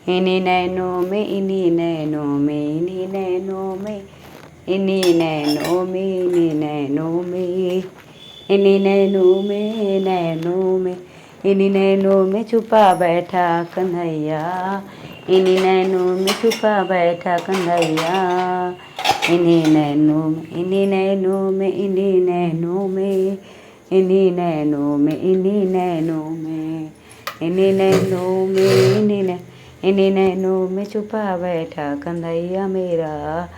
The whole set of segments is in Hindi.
इन्हीं नैनों में, इन्हीं नैनों में, इन्हीं नैनों में, इन्हीं नैनों में, इन्हीं नैनों में, इन्हीं नैनों में, नैनों में, इन्हीं नैनों में छुपा बैठा कन्हैया, इन्हीं नैनों में छुपा बैठा कन्हैया, इन्हीं नैनों में, इन्हीं नैनों में, इन्हीं नैनों में, इन्हीं नैनों में, इन्हीं नैनों में, इन्हीं नैनों में, इन्हीं नैनों में छुपा बैठा कन्हैया मेरा,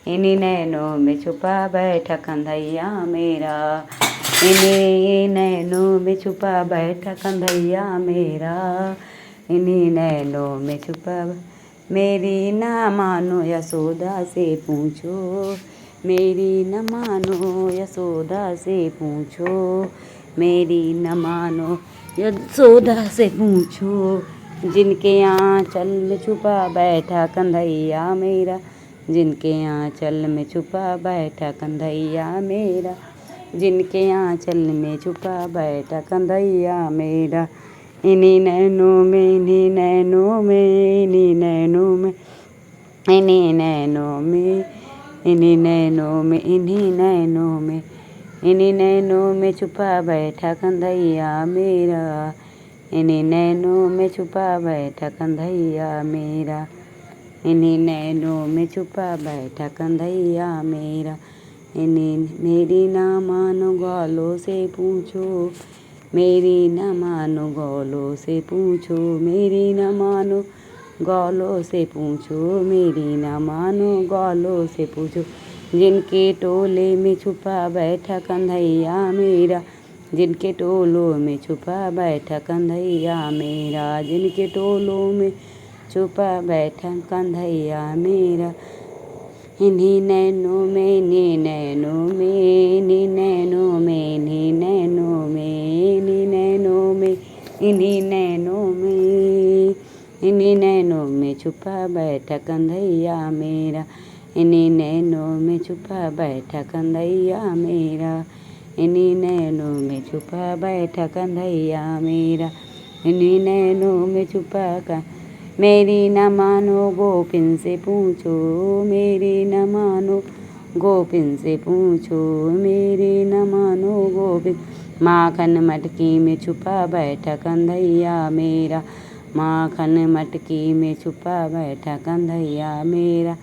इन्हीं नैनों में छुपा बैठा कन्हैया मेरा, इन्हीं नैनों में छुपा बैठा कन्हैया मेरा, इन्हीं नैनों में छुपा। मेरी ना मानो यशोदा से पूछो, मेरी न मानो यशोदा से पूछो, मेरी न मानो यशोदा से पूछो, जिनके आँचल में छुपा बैठा कन्हैया मेरा, जिनके आँचल में छुपा बैठा कन्हैया मेरा, जिनके आँचल में छुपा बैठा कन्हैया मेरा, इन्हीं नैनों में, इन्हीं नैनों में, इन्हीं नैनों में, इन्हीं नैनों में, इन्हीं नैनों में, इन्हीं नैनों में, इन्हीं नैनों में छुपा बैठा कन्हैया मेरा, इन्हीं नैनों में छुपा बैठा कन्हैया मेरा, इन्हीं नैनों में छुपा बैठा कन्हैया मेरा, इन्हीं। मेरी ना मानो ग्वालों से पूछो, मेरी न मानो ग्वालों से पूछो, मेरी न मानो ग्वालों से पूछो, मेरी न मानो ग्वालों से पूछो, जिनके टोले में छुपा बैठा कन्हैया मेरा, जिनके टोलों में छुपा बैठा कन्हैया मेरा, जिनके टोलों में छुपा बैठा कन्हैया मेरा, इन्हीं नैनों में, इन्हीं नैनों में, इन्हीं नैनों में, इन्हीं नैनों में, इन्हीं नैनों में, इन्हीं नैनों में, इन्हीं नैनों में छुपा बैठा कन्हैया मेरा, इन्हीं नैनों में छुपा बैठा कन्हैया मेरा, इन्हीं नैनों में छुपा बैठा कन्हैया मेरा, इन्हीं नैनों में छुपा का। मेरी न मानो गोपिन से पूछो, मेरी न मानो गोपिन से पूछो, मेरी न मानो गोपिन, माखन मटकी में छुपा बैठा कन्हैया मेरा, माखन मटकी में छुपा बैठा कन्हैया मेरा,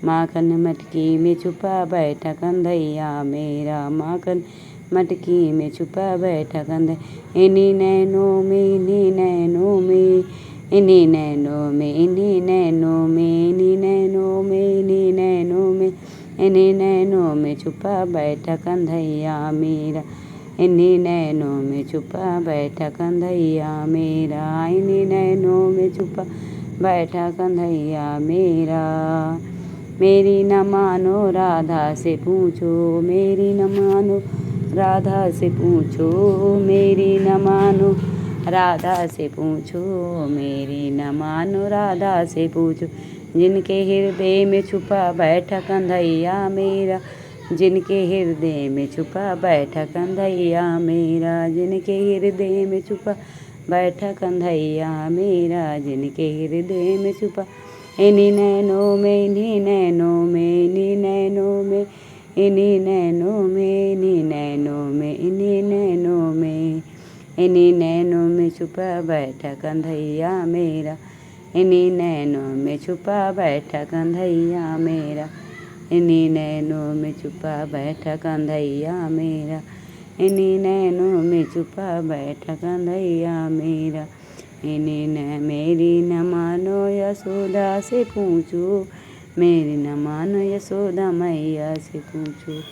माखन मटकी में छुपा बैठा कन्हैया मेरा, माखन मटकी में छुपा बैठा कन्हैया, इन्हीं नैनों में, इन्हीं नैनों में, इन्हीं नैनों में, इन्हीं नैनों में, इन्हीं नैनों में, इन्हीं नैनों में, इन्हीं नैनों में छुपा बैठा कन्हैया मेरा, इन्हीं नैनों में छुपा बैठा कन्हैया मेरा, इन्हीं नैनों में छुपा बैठा कन्हैया मेरा। मेरी न मानो राधा से पूछो, मेरी न मानो राधा से पूछो, मेरी न मानो राधा से पूछो, मेरी न मानो राधा से पूछो, जिनके हृदय में छुपा बैठा कन्हैया मेरा, जिनके हृदय में छुपा बैठा कन्हैया मेरा, जिनके हृदय में छुपा बैठा कन्हैया मेरा, जिनके हृदय में छुपा, इन्हीं नैनों में, इन्हीं नैनों में, इन्हीं नैनों में, इन्हीं नैनों में, इन्हीं नैनों में, इन्हीं नैनों में, इन्हीं नैनों में छुपा बैठा कन्हैया मेरा, इन्हीं नैनों में छुपा बैठा कन्हैया मेरा, इन्हीं नैनों में छुपा बैठा कन्हैया मेरा, इन्हीं नैनों में छुपा बैठा कन्हैया मेरा, इन्हीं न। मेरी न मानो यशोदा से पूछो, मेरी न मानो यशोदा मैया से पूछो।